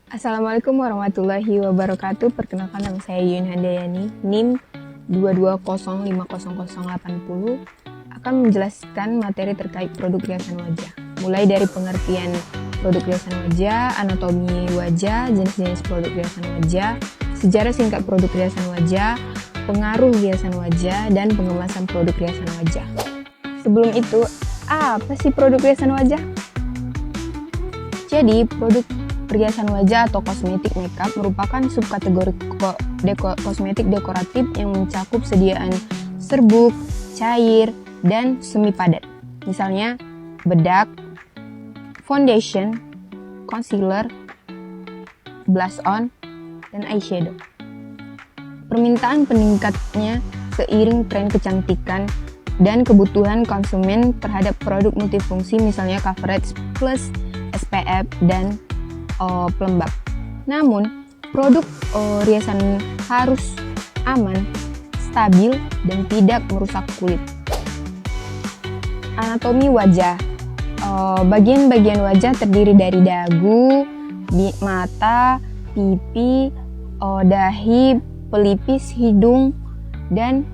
Assalamualaikum warahmatullahi wabarakatuh. Perkenalkan, nama saya Yuyun Handayani, NIM 220500080, akan menjelaskan materi terkait produk riasan wajah. Mulai dari pengertian produk riasan wajah, anatomi wajah, jenis-jenis produk riasan wajah, sejarah singkat produk riasan wajah, pengaruh riasan wajah, dan pengemasan produk riasan wajah. Sebelum itu, apa sih produk riasan wajah? Jadi, produk perhiasan wajah atau kosmetik makeup merupakan subkategori kosmetik dekoratif yang mencakup sediaan serbuk, cair, dan semi padat. Misalnya bedak, foundation, concealer, blush on, dan eyeshadow. Permintaan peningkatnya seiring tren kecantikan dan kebutuhan konsumen terhadap produk multifungsi, misalnya coverage plus SPF dan pelembab. Namun, produk riasan harus aman, stabil, dan tidak merusak kulit. Anatomi wajah. Bagian-bagian wajah terdiri dari dagu, mata, pipi, dahi, pelipis, hidung, dan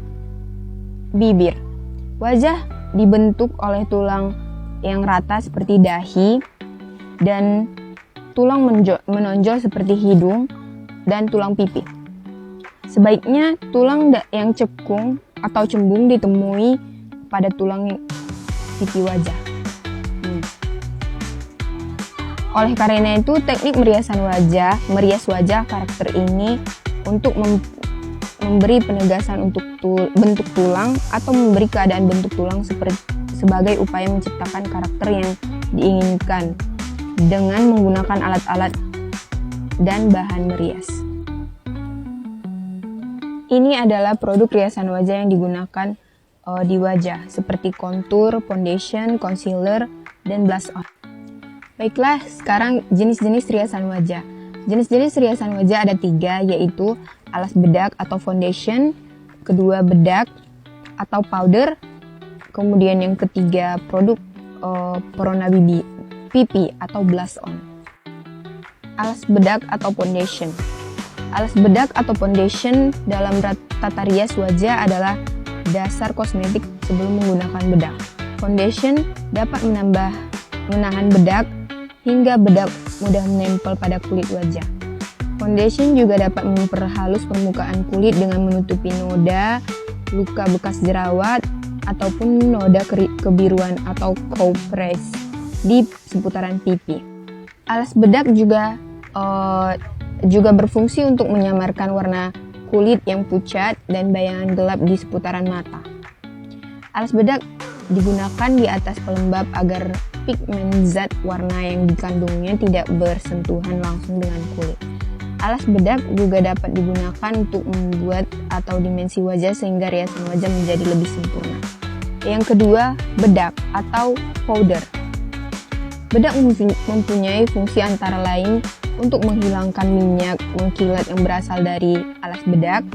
bibir. Wajah dibentuk oleh tulang yang rata seperti dahi dan tulang menonjol seperti hidung dan tulang pipi. Sebaiknya tulang yang cekung atau cembung ditemui pada tulang pipi wajah. Oleh karena itu, teknik merias wajah karakter ini untuk memberi penegasan untuk bentuk tulang atau memberi keadaan bentuk tulang sebagai upaya menciptakan karakter yang diinginkan dengan menggunakan alat-alat dan bahan merias. Ini adalah produk riasan wajah yang digunakan di wajah, seperti kontur, foundation, concealer, dan blush on. Baiklah, sekarang jenis-jenis riasan wajah. Jenis-jenis riasan wajah ada 3, yaitu alas bedak atau foundation, kedua bedak atau powder, kemudian yang ketiga produk perona pipi atau blush on. Alas bedak atau foundation. Alas bedak atau foundation dalam tata rias wajah adalah dasar kosmetik sebelum menggunakan bedak. Foundation dapat menahan bedak hingga bedak mudah menempel pada kulit wajah. Foundation juga dapat memperhalus permukaan kulit dengan menutupi noda, luka bekas jerawat, ataupun noda kebiruan atau cow press di seputaran pipi. Alas bedak juga berfungsi untuk menyamarkan warna kulit yang pucat dan bayangan gelap di seputaran mata. Alas bedak digunakan di atas pelembab agar pigmen zat warna yang dikandungnya tidak bersentuhan langsung dengan kulit. Alas bedak juga dapat digunakan untuk membuat atau dimensi wajah sehingga riasan wajah menjadi lebih sempurna. Yang kedua, bedak atau powder. Bedak mempunyai fungsi antara lain untuk menghilangkan minyak mengkilat yang berasal dari alas bedak,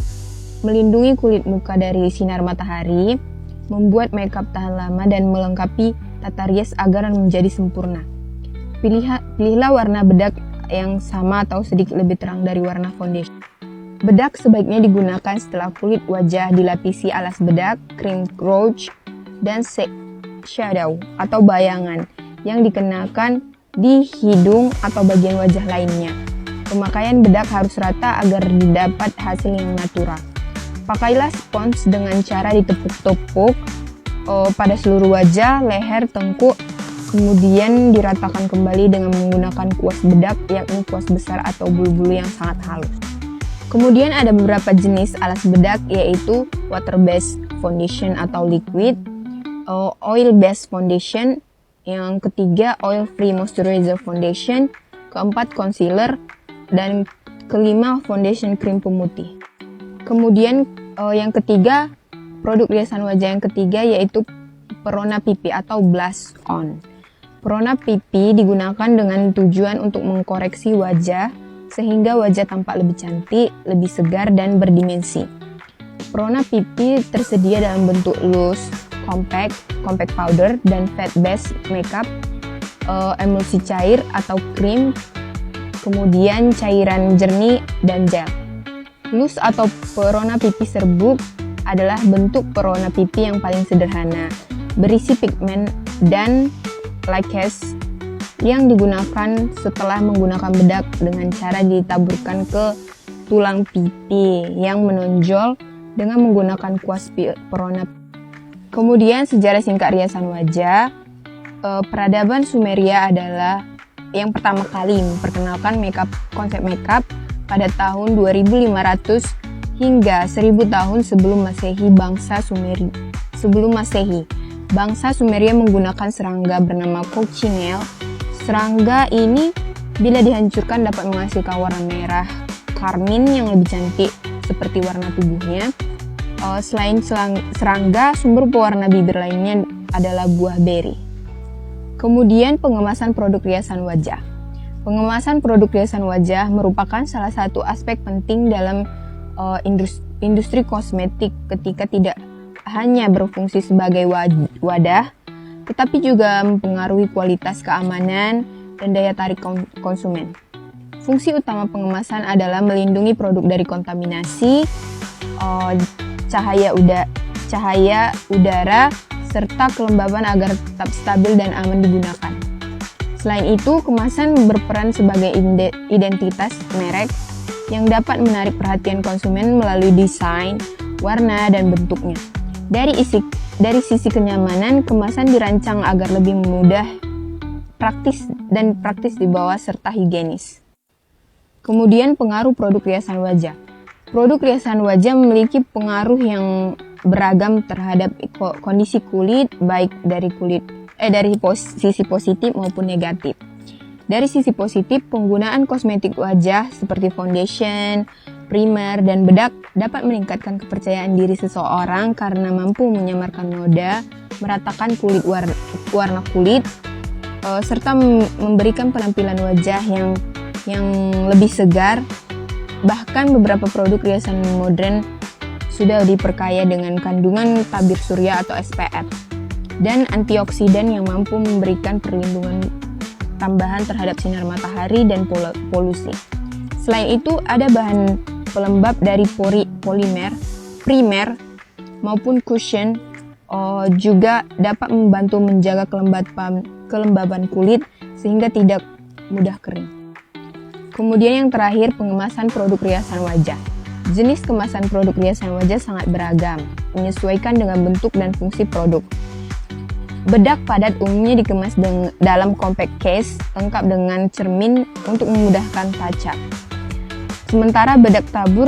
melindungi kulit muka dari sinar matahari, membuat makeup tahan lama, dan melengkapi tata rias agar menjadi sempurna. Pilihlah warna bedak yang sama atau sedikit lebih terang dari warna foundation. Bedak sebaiknya digunakan setelah kulit wajah dilapisi alas bedak, krim rouge, dan shadow atau bayangan yang dikenakan di hidung atau bagian wajah lainnya. Pemakaian bedak harus rata agar didapat hasil yang natural. Pakailah spons dengan cara ditepuk-tepuk pada seluruh wajah, leher, tengkuk, kemudian diratakan kembali dengan menggunakan kuas bedak, yakni kuas besar atau bulu-bulu yang sangat halus. Kemudian ada beberapa jenis alas bedak, yaitu water based foundation atau liquid, oil based foundation, yang ketiga oil free moisturizer foundation, keempat concealer, dan kelima foundation krim pemutih. Kemudian yang ketiga, produk riasan wajah yang ketiga yaitu perona pipi atau blush on. Perona pipi digunakan dengan tujuan untuk mengkoreksi wajah sehingga wajah tampak lebih cantik, lebih segar, dan berdimensi. Perona pipi tersedia dalam bentuk loose, compact powder, dan fat base makeup, emulsi cair atau krim, kemudian cairan jernih dan gel. Loose atau perona pipi serbuk adalah bentuk perona pipi yang paling sederhana, berisi pigmen dan lakes yang digunakan setelah menggunakan bedak dengan cara ditaburkan ke tulang pipi yang menonjol dengan menggunakan kuas perona. Kemudian sejarah singkat riasan wajah. Peradaban Sumeria adalah yang pertama kali memperkenalkan konsep makeup pada tahun 2500 hingga 1000 tahun sebelum Masehi. Bangsa Sumeria menggunakan serangga bernama cochineal. Serangga ini bila dihancurkan dapat menghasilkan warna merah karmin yang lebih cantik seperti warna tubuhnya. Selain serangga, sumber pewarna bibir lainnya adalah buah beri. Kemudian pengemasan produk riasan wajah. Pengemasan produk riasan wajah merupakan salah satu aspek penting dalam industri kosmetik ketika tidak hanya berfungsi sebagai wadah, tetapi juga mempengaruhi kualitas keamanan dan daya tarik konsumen. Fungsi utama pengemasan adalah melindungi produk dari kontaminasi, cahaya udara, serta kelembaban agar tetap stabil dan aman digunakan. Selain itu, kemasan berperan sebagai identitas merek yang dapat menarik perhatian konsumen melalui desain, warna, dan bentuknya. Dari sisi kenyamanan, kemasan dirancang agar lebih mudah, praktis dibawa serta higienis. Kemudian pengaruh produk riasan wajah. Produk riasan wajah memiliki pengaruh yang beragam terhadap kondisi kulit, baik dari sisi positif maupun negatif. Dari sisi positif, penggunaan kosmetik wajah seperti foundation, primer, dan bedak dapat meningkatkan kepercayaan diri seseorang karena mampu menyamarkan noda, meratakan warna kulit, serta memberikan penampilan wajah yang lebih segar. Bahkan beberapa produk riasan modern sudah diperkaya dengan kandungan tabir surya atau SPF dan antioksidan yang mampu memberikan perlindungan tambahan terhadap sinar matahari dan polusi. Selain itu, ada bahan pelembab dari polimer, primer, maupun cushion juga dapat membantu menjaga kelembaban kulit sehingga tidak mudah kering. Kemudian yang terakhir, pengemasan produk riasan wajah. Jenis kemasan produk riasan wajah sangat beragam, menyesuaikan dengan bentuk dan fungsi produk. Bedak padat umumnya dikemas dalam compact case, lengkap dengan cermin untuk memudahkan touch up. Sementara bedak tabur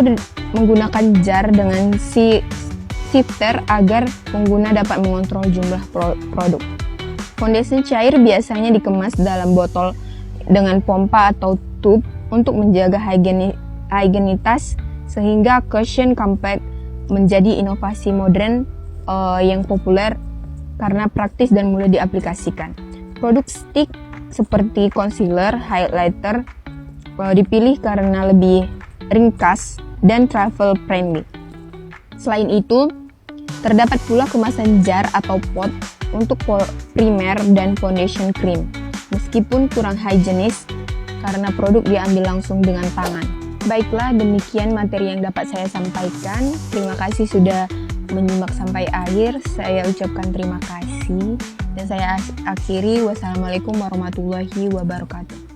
menggunakan jar dengan shifter agar pengguna dapat mengontrol jumlah produk. Foundation cair biasanya dikemas dalam botol dengan pompa atau tube untuk menjaga higienitas, sehingga cushion compact menjadi inovasi modern yang populer karena praktis dan mudah diaplikasikan. Produk stick seperti concealer, highlighter dipilih karena lebih ringkas dan travel friendly. Selain itu, terdapat pula kemasan jar atau pot untuk primer dan foundation cream, meskipun kurang higienis karena produk diambil langsung dengan tangan. Baiklah, demikian materi yang dapat saya sampaikan. Terima kasih sudah menyimak sampai akhir. Saya ucapkan terima kasih dan saya akhiri. Wassalamualaikum warahmatullahi wabarakatuh.